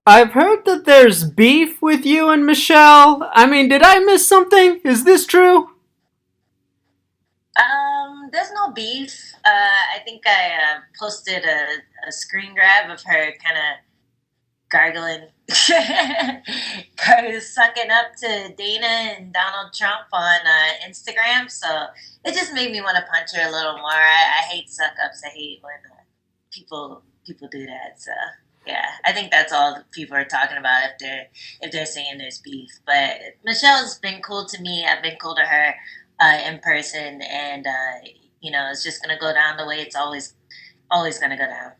I've heard that there's beef with you and Michelle. I mean, did I miss something? Is this true? There's no beef. I think I posted a screen grab of her kind of gargling, sucking up to Dana and Donald Trump on Instagram. So it just made me want to punch her a little more. I hate suck ups. I hate when people do that. So yeah, I think that's all that people are talking about if they're saying there's beef. But Michelle's been cool to me. I've been cool to her in person, and it's just gonna go down the way it's always gonna go down.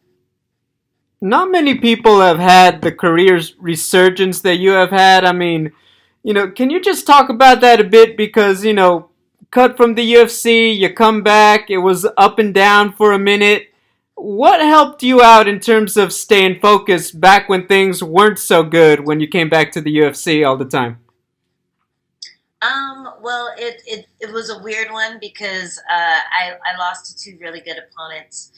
Not many people have had the career resurgence that you have had. I mean, can you just talk about that a bit? Because, cut from the UFC, you come back, it was up and down for a minute. What helped you out in terms of staying focused back when things weren't so good when you came back to the UFC all the time? Well, it was a weird one because I lost to two really good opponents,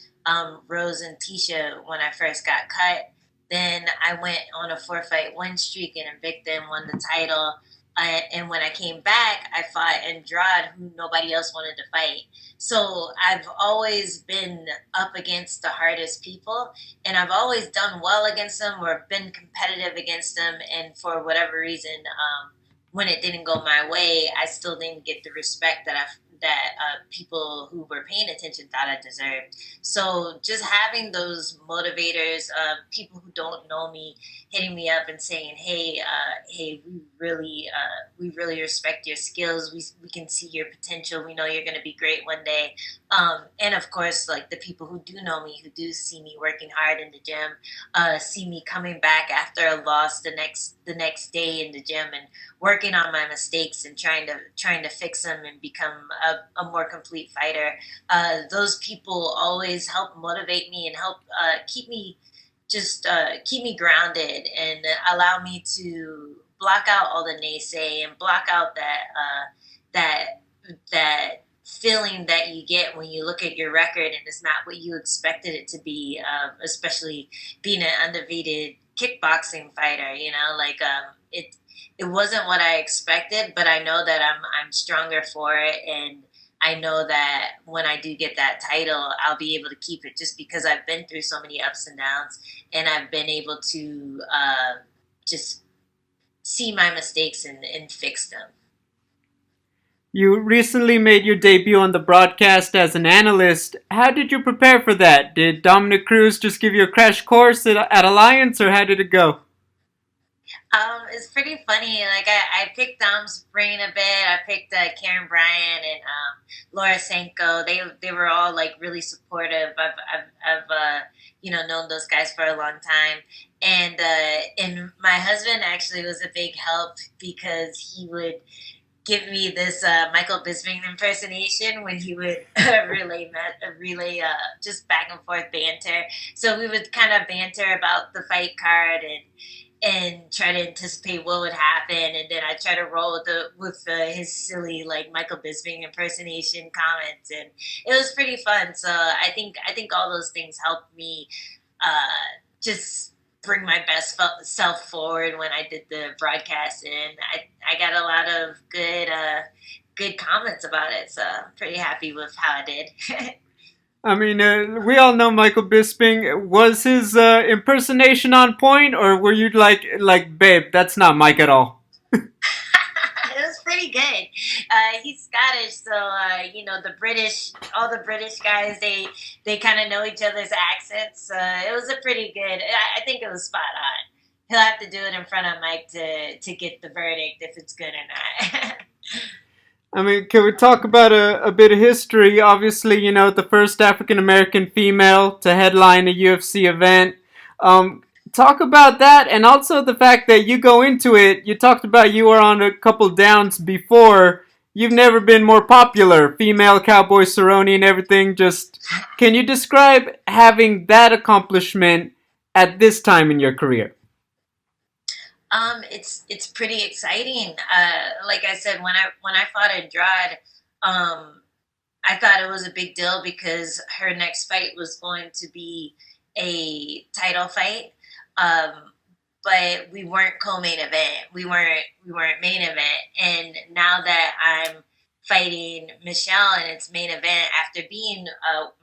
Rose and Tisha, when I first got cut. Then I went on a four-fight win streak and Invicta and won the title. And when I came back, I fought Andrade, who nobody else wanted to fight. So I've always been up against the hardest people, and I've always done well against them or been competitive against them. And for whatever reason, when it didn't go my way, I still didn't get the respect that people who were paying attention thought I deserved. So just having those motivators, people who don't know me, hitting me up and saying, "Hey, we really respect your skills. We can see your potential. We know you're going to be great one day." And of course, like the people who do know me, who do see me working hard in the gym, see me coming back after a loss the next day in the gym and working on my mistakes and trying to fix them and become a more complete fighter. Those people always help motivate me and help keep me grounded and allow me to block out all the naysay and block out that that feeling that you get when you look at your record and it's not what you expected it to be, especially being an undefeated kickboxing fighter. It wasn't what I expected, but I know that I'm stronger for it, and I know that when I do get that title, I'll be able to keep it just because I've been through so many ups and downs, and I've been able to just see my mistakes and fix them. You recently made your debut on the broadcast as an analyst. How did you prepare for that? Did Dominic Cruz just give you a crash course at Alliance, or how did it go? It's pretty funny. Like I picked Dom's brain a bit. I picked Karen Bryan and Laura Senko. They were all like really supportive. I've known those guys for a long time, and my husband actually was a big help because he would give me this Michael Bisping impersonation when he would relay just back and forth banter. So we would kind of banter about the fight card and try to anticipate what would happen, and then I try to roll with his silly like Michael Bisping impersonation comments, and it was pretty fun. So I think all those things helped me just bring my best self forward when I did the broadcast, and I got a lot of good comments about it. So I'm pretty happy with how I did. I mean, we all know Michael Bisping. Was his impersonation on point, or were you like, babe, that's not Mike at all? It was pretty good. He's Scottish, so all the British guys, they kind of know each other's accents. It was a pretty good. I think it was spot on. He'll have to do it in front of Mike to get the verdict if it's good or not. I mean, can we talk about a bit of history? Obviously, the first African American female to headline a UFC event. Talk about that, and also the fact that you go into it. You talked about you were on a couple downs before. You've never been more popular. Female Cowboy Cerrone and everything. Just, can you describe having that accomplishment at this time in your career? It's pretty exciting. Like I said, when I fought Andrade, I thought it was a big deal because her next fight was going to be a title fight. Um, but we weren't co-main event. We weren't main event. And now that I'm fighting Michelle and it's main event after being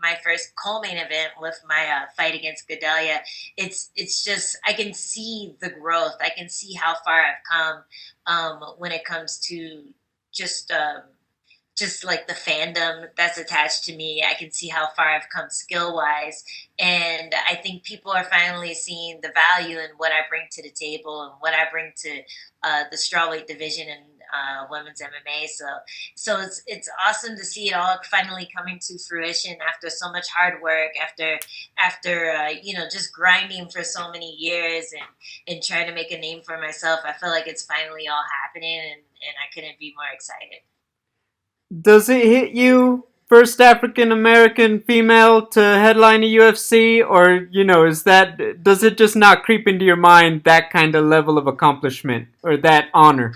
my first co-main event with my fight against Gedalia, it's just I can see the growth. I can see how far I've come when it comes to just just like the fandom that's attached to me. I can see how far I've come skill wise. And I think people are finally seeing the value in what I bring to the table and what I bring to the strawweight division and women's MMA. So it's awesome to see it all finally coming to fruition after so much hard work, after just grinding for so many years and trying to make a name for myself. I feel like it's finally all happening, and I couldn't be more excited. Does it hit you, first African American female to headline a UFC, or is that does it just not creep into your mind that kind of level of accomplishment or that honor?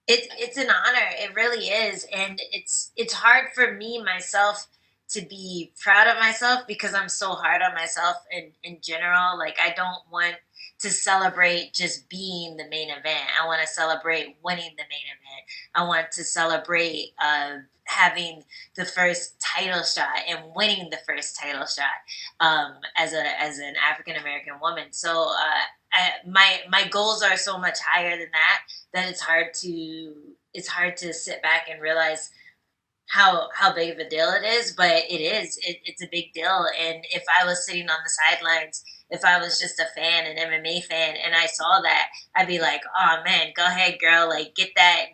It's an honor. It really is, and it's hard for me myself to be proud of myself because I'm so hard on myself in general. Like I don't want to celebrate just being the main event. I want to celebrate winning the main event. I want to celebrate having the first title shot and winning the first title shot as an African American woman. So my goals are so much higher than that it's hard to sit back and realize how big of a deal it is, but it's a big deal. And if I was sitting on the sidelines, if I was just a fan, an MMA fan, and I saw that, I'd be like, oh man, go ahead girl, like get that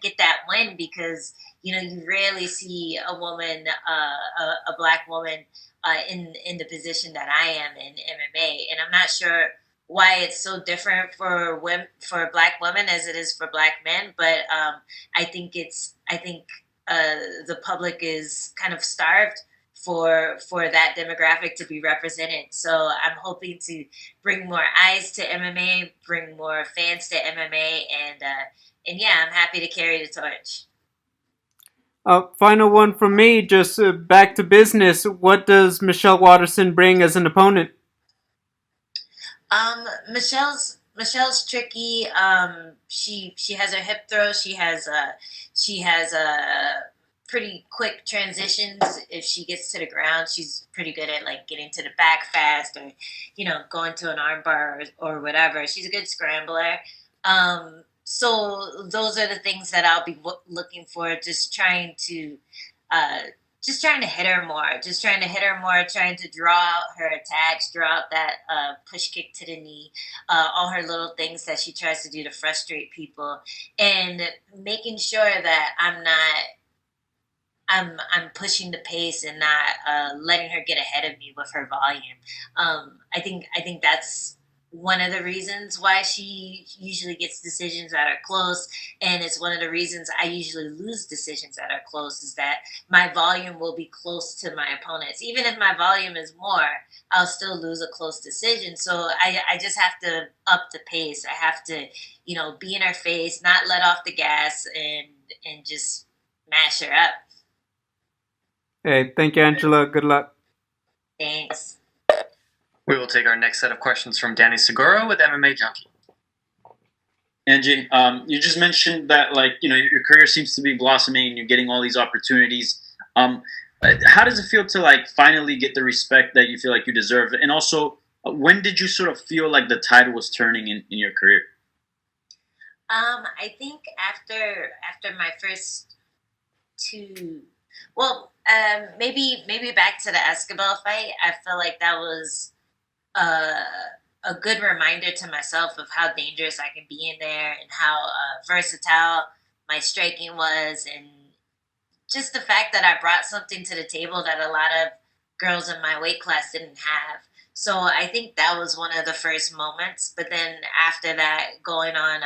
win, because you rarely see a woman, a black woman, in the position that I am in MMA. And I'm not sure why it's so different for women, for black women, as it is for black men. But I think the public is kind of starved for that demographic to be represented. So I'm hoping to bring more eyes to MMA, bring more fans to MMA, and yeah, I'm happy to carry the torch. Final one from me, just back to business. What does Michelle Watterson bring as an opponent? Michelle's tricky. She has her hip throw. She has a pretty quick transitions. If she gets to the ground, she's pretty good at like getting to the back fast, or going to an armbar, or whatever. She's a good scrambler. So those are the things that I'll be looking for. Uh, just trying to hit her more, trying to draw out her attacks, draw out that push kick to the knee, all her little things that she tries to do to frustrate people, and making sure that I'm pushing the pace and not letting her get ahead of me with her volume. I think that's one of the reasons why she usually gets decisions that are close, and it's one of the reasons I usually lose decisions that are close. Is that my volume will be close to my opponents. Even if my volume is more, I'll still lose a close decision. So I just have to up the pace. I have to be in her face, not let off the gas, and just mash her up. Hey, thank you, Angela. Good luck. Thanks. We will take our next set of questions from Danny Segura with MMA Junkie. Angie, you just mentioned that your career seems to be blossoming and you're getting all these opportunities. How does it feel to finally get the respect that you feel like you deserve? And also, when did you sort of feel like the tide was turning in your career? I think after my first two, well, maybe back to the Escobar fight. I feel like that was uh, a good reminder to myself of how dangerous I can be in there, and how versatile my striking was, and just the fact that I brought something to the table that a lot of girls in my weight class didn't have. So I think that was one of the first moments. But then after that, going on,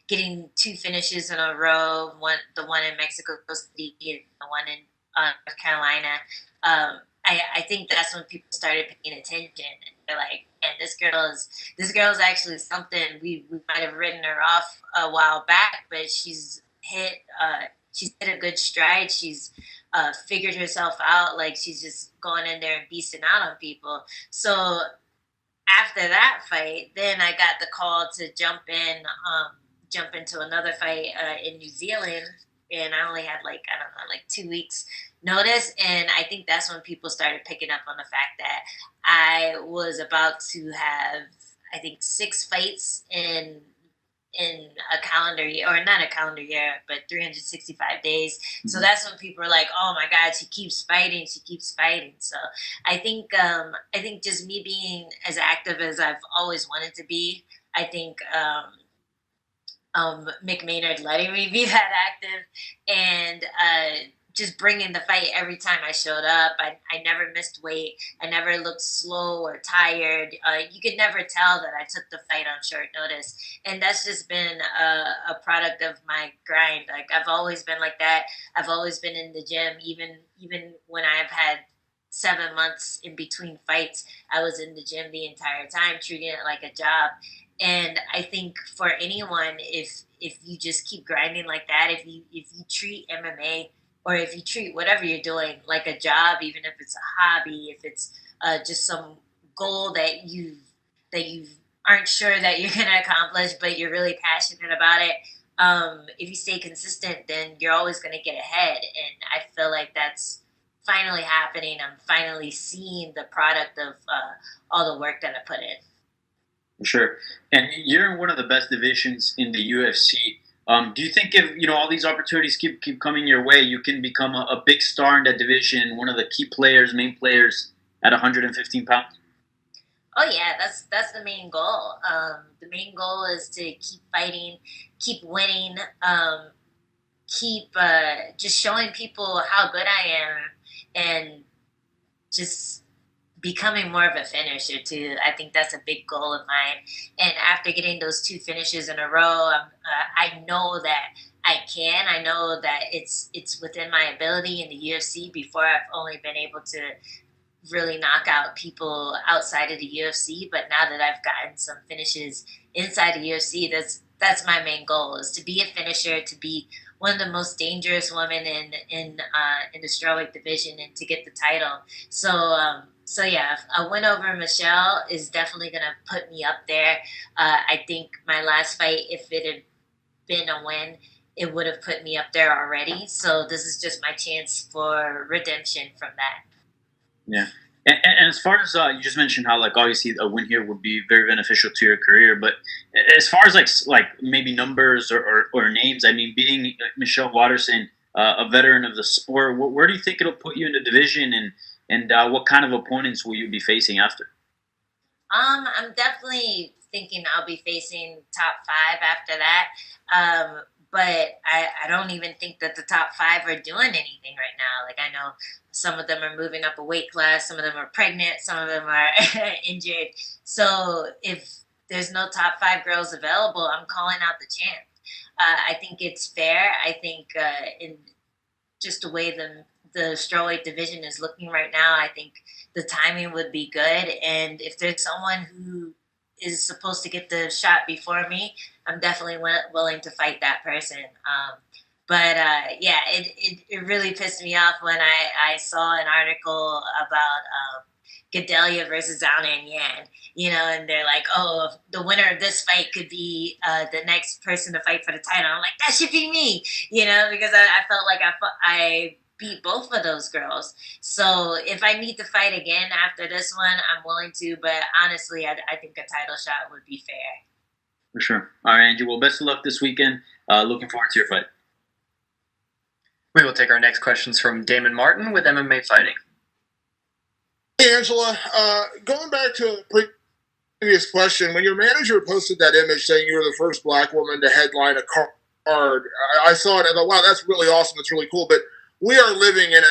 getting two finishes in a row, the one in Mexico City and the one in North Carolina. I think that's when people started paying attention. They're like, "Man, this girl is actually something." We might have written her off a while back, but she's hit a good stride. She's figured herself out. Like she's just going in there and beasting out on people. So after that fight, then I got the call to jump into another fight in New Zealand, and I only had like I don't know, like 2 weeks notice, and I think that's when people started picking up on the fact that I was about to have I think 6 fights in a calendar year, or not a calendar year, but 365 days. So that's when people are like, "Oh my God, she keeps fighting, she keeps fighting." So I think just me being as active as I've always wanted to be, I think Mick Maynard letting me be that active and just bringing the fight every time I showed up. I never missed weight. I never looked slow or tired. You could never tell that I took the fight on short notice. And that's just been a product of my grind. Like I've always been like that. I've always been in the gym, even when I've had 7 months in between fights. I was in the gym the entire time, treating it like a job. And I think for anyone, if you just keep grinding like that, if you treat MMA or if you treat whatever you're doing like a job, even if it's a hobby, if it's just some goal that you aren't sure that you're going to accomplish, but you're really passionate about it. If you stay consistent, then you're always going to get ahead. And I feel like that's finally happening. I'm finally seeing the product of all the work that I put in. For sure. And you're in one of the best divisions in the UFC. Do you think if all these opportunities keep coming your way, you can become a big star in that division, one of the key players, main players at 115 pounds? Oh yeah, that's the main goal. The main goal is to keep fighting, keep winning, keep just showing people how good I am, and just becoming more of a finisher too. I think that's a big goal of mine. And after getting those 2 finishes in a row, I know that I can. I know that it's within my ability in the UFC. Before I've only been able to really knock out people outside of the UFC, but now that I've gotten some finishes inside the UFC, that's my main goal is to be a finisher, to be one of the most dangerous women in the strawweight division, and to get the title. So yeah, a win over Michelle is definitely gonna put me up there. I think my last fight, if it had been a win, it would have put me up there already. So this is just my chance for redemption from that. Yeah. And as far as you just mentioned how like obviously a win here would be very beneficial to your career, but as far as like maybe numbers or names, I mean beating Michelle Watterson, a veteran of the sport, where do you think it'll put you in the division, and what kind of opponents will you be facing after? I'm definitely thinking I'll be facing top 5 after that. But I don't even think that the top 5 are doing anything right now. Like I know some of them are moving up a weight class, some of them are pregnant, some of them are injured. So if there's no top 5 girls available, I'm calling out the champ. I think it's fair. I think in just the way the strawweight division is looking right now, I think the timing would be good. And if there's someone who is supposed to get the shot before me, I'm definitely willing to fight that person. But yeah, it really pissed me off when I saw an article about Gedalia versus Zhao Yan, and they're like, oh, the winner of this fight could be the next person to fight for the title. I'm like, that should be me, because I felt like I beat both of those girls. So if I need to fight again after this one, I'm willing to. But honestly, I think a title shot would be fair. For sure. All right, Angie. Well, best of luck this weekend. Looking forward to your fight. We will take our next questions from Damon Martin with MMA Fighting. Hey, Angela, going back to a previous question, when your manager posted that image saying you were the first black woman to headline a card, I saw it and I thought, wow, that's really awesome. That's really cool. But we are living in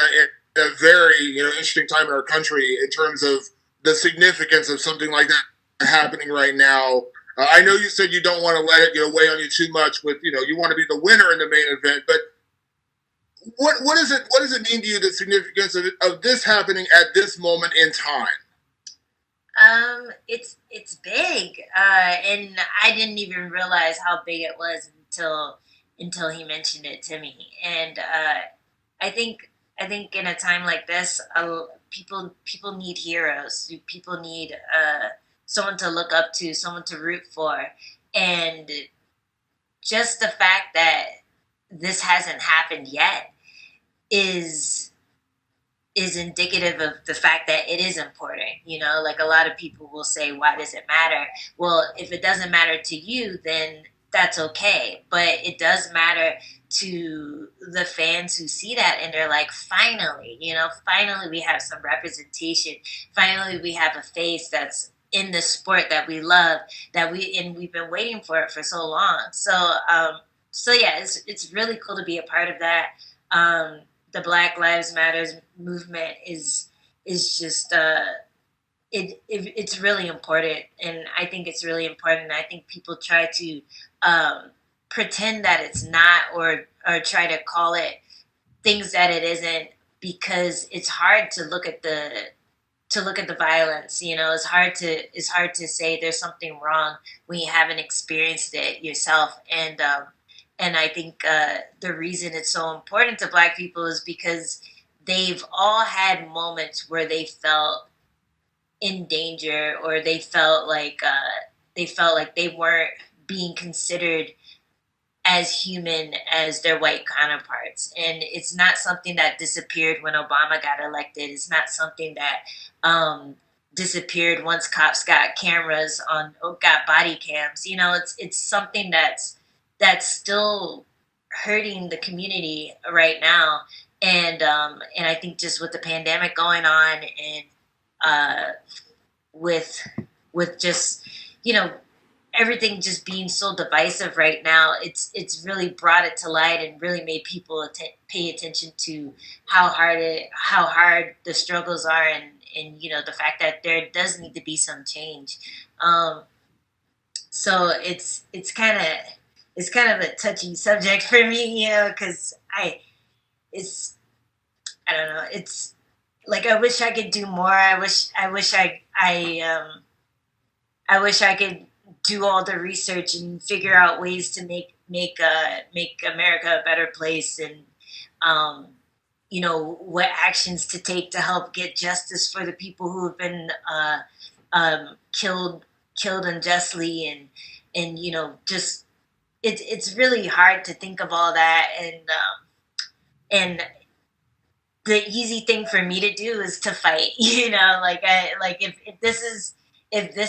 a very interesting time in our country in terms of the significance of something like that happening right now. I know you said you don't want to let it weigh on you too much with, you want to be the winner in the main event, but what does it mean to you, the significance of this happening at this moment in time? It's big, and I didn't even realize how big it was until he mentioned it to me. And I think in a time like this, people need heroes. People need someone to look up to, someone to root for. And just the fact that this hasn't happened yet is indicative of the fact that it is important. You know, like a lot of people will say, why does it matter? Well, if it doesn't matter to you, then that's okay. But it does matter to the fans who see that and they're like, finally, you know, finally we have some representation. Finally we have a face that's in the sport that we love, we've been waiting for it for so long. So yeah, it's really cool to be a part of that. The Black Lives Matters movement is just it's really important, and I think it's really important. I think people try to pretend that it's not, or try to call it things that it isn't, because it's hard to look at the violence. You know, it's hard to say there's something wrong when you haven't experienced it yourself. And I think the reason it's so important to Black people is because they've all had moments where they felt in danger, or they felt like they weren't being considered as human as their white counterparts. And it's not something that disappeared when Obama got elected. It's not something that disappeared once cops got cameras on, or got body cams. You know, it's something that's still hurting the community right now. And I think just with the pandemic going on, and with just, you know, everything just being so divisive right now, it's really brought it to light and really made people pay attention to how hard the struggles are, and you know, the fact that there does need to be some change. So it's kind of a touchy subject for me, you know, because it's I don't know, it's like I wish I could do more. I wish I could do all the research and figure out ways to make America a better place, and you know, what actions to take to help get justice for the people who have been killed unjustly, and you know, just it's really hard to think of all that, and the easy thing for me to do is to fight. You know, if this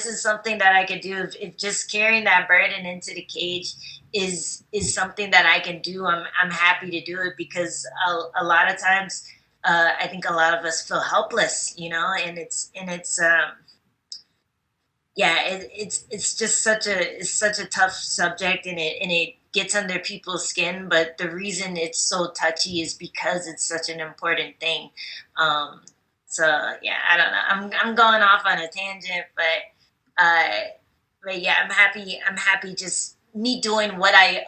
is something that I could do, if just carrying that burden into the cage is something that I can do, I'm happy to do it, because a lot of times I think a lot of us feel helpless, you know, and it's it's just such a tough subject, and it gets under people's skin. But the reason it's so touchy is because it's such an important thing. So yeah, I don't know. I'm going off on a tangent, but yeah, I'm happy. I'm happy just me doing what I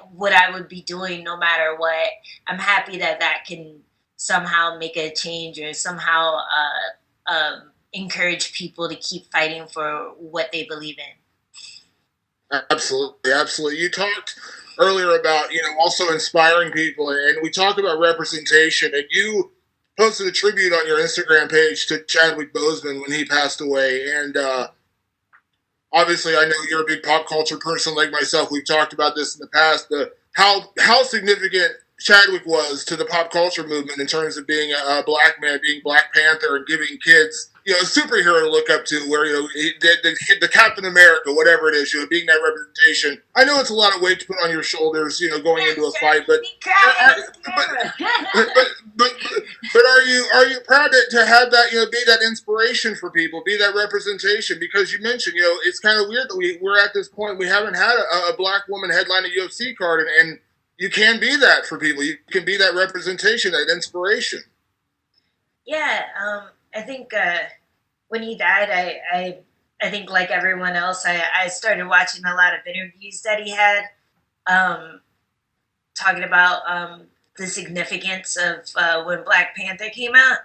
would be doing no matter what. I'm happy that can somehow make a change, or somehow encourage people to keep fighting for what they believe in. Absolutely, absolutely. You talked earlier about, you know, also inspiring people, and we talked about representation, and you posted a tribute on your Instagram page to Chadwick Boseman when he passed away. And obviously, I know you're a big pop culture person like myself. We've talked about this in the past. How significant Chadwick was to the pop culture movement in terms of being a black man, being Black Panther, and giving kids, you know, a superhero to look up to, where, you know, the Captain America, whatever it is, you know, being that representation. I know it's a lot of weight to put on your shoulders, you know, going into a fight, but are you proud to have that, you know, be that inspiration for people, be that representation? Because you mentioned, you know, it's kind of weird that we're at this point, we haven't had a black woman headline a UFC card, and you can be that for people. You can be that representation, that inspiration. Yeah, I think when he died, I think, like everyone else, I started watching a lot of interviews that he had, talking about the significance of when Black Panther came out.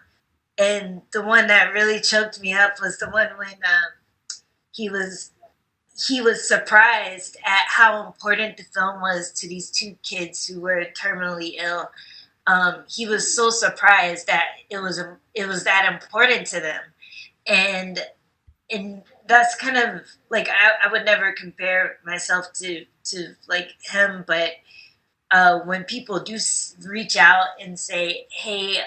And the one that really choked me up was the one when he was surprised at how important the film was to these two kids who were terminally ill. He was so surprised that it was that important to them, and that's kind of like I would never compare myself to like him, but when people do reach out and say, "Hey,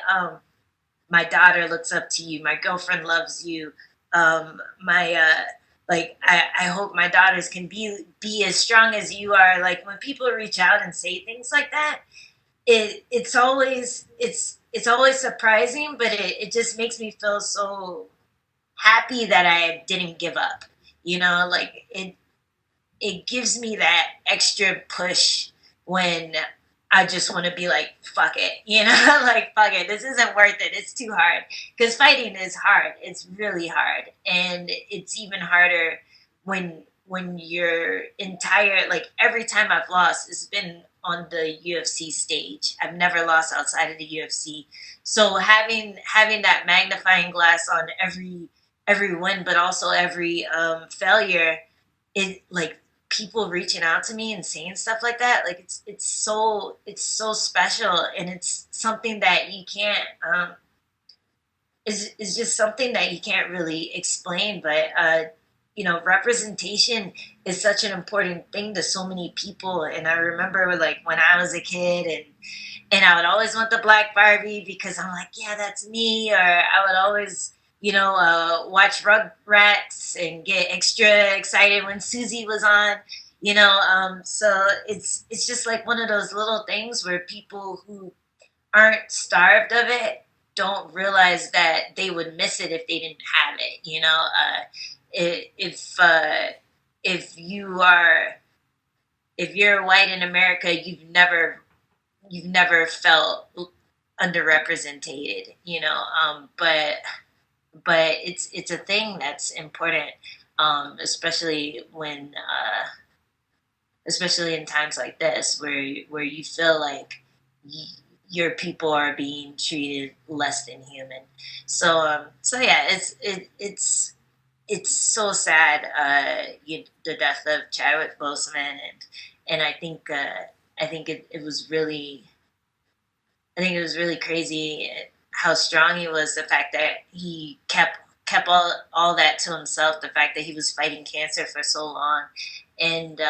my daughter looks up to you. My girlfriend loves you. My like I hope my daughters can be as strong as you are." Like when people reach out and say things like that, it's always surprising, but it just makes me feel so happy that I didn't give up. You know, like it gives me that extra push when I just want to be like, fuck it, you know, like, fuck it, this isn't worth it. It's too hard. Because fighting is hard. It's really hard. And it's even harder when your entire, like, every time I've lost, it's been on the UFC stage. I've never lost outside of the UFC. So having that magnifying glass on every win, but also every failure, it like people reaching out to me and saying stuff like that, like it's so special, and it's something that you can't is just something that you can't really explain. But representation is such an important thing to so many people. And I remember like when I was a kid, and I would always want the black Barbie because I'm like, yeah, that's me. Or I would always, watch Rugrats and get extra excited when Susie was on. So it's just like one of those little things where people who aren't starved of it don't realize that they would miss it if they didn't have it. If you're white in America, you've never felt underrepresented, but it's a thing that's important, especially in times like this where you feel like your people are being treated less than human. So yeah, it's so sad, the death of Chadwick Boseman, and I think it was really, crazy how strong he was. The fact that he kept all that to himself. The fact that he was fighting cancer for so long, and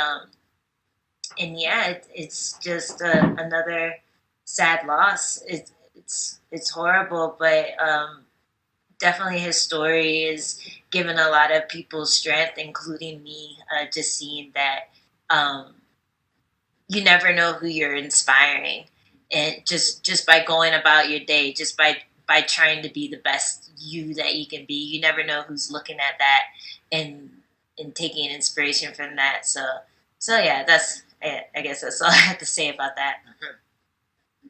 yeah, it's just another sad loss. It's horrible, but definitely his story is given a lot of people strength, including me. Just seeing that you never know who you're inspiring, and just by going about your day, just by trying to be the best you that you can be, you never know who's looking at that and taking inspiration from that. So yeah, I guess that's all I have to say about that.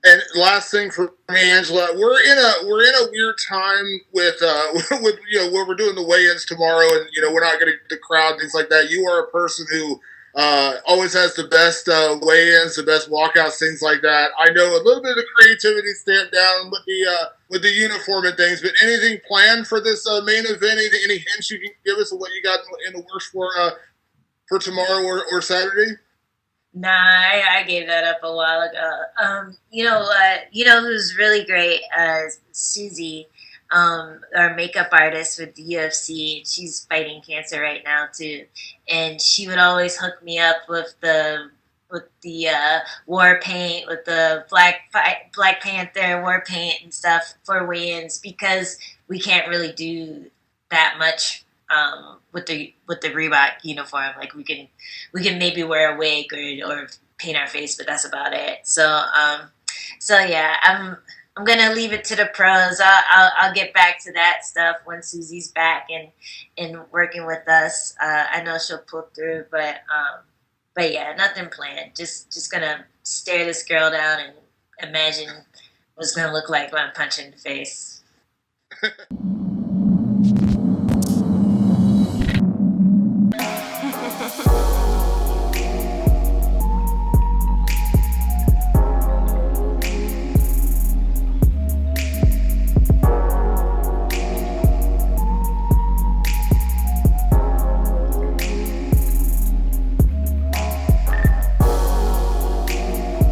And last thing for me, Angela, we're in a weird time with with where we're doing the weigh-ins tomorrow, and we're not getting the crowd, things like that. You are a person who always has the best weigh-ins, the best walkouts, things like that. I know a little bit of creativity stamped down with the uniform and things, but anything planned for this main event? Any hints you can give us of what you got in the works for tomorrow or Saturday? Nah, I gave that up a while ago. Who's really great? Susie, our makeup artist with the UFC. She's fighting cancer right now too, and she would always hook me up with the war paint, with the Black Panther war paint and stuff for weigh-ins, because we can't really do that much with the Reebok uniform. Like we can maybe wear a wig or paint our face, but that's about it. So yeah, I'm gonna leave it to the pros. I'll get back to that stuff when Susie's back and working with us. I know she'll pull through, but yeah, nothing planned. Just gonna stare this girl down and imagine what it's gonna look like when I'm punching in the face.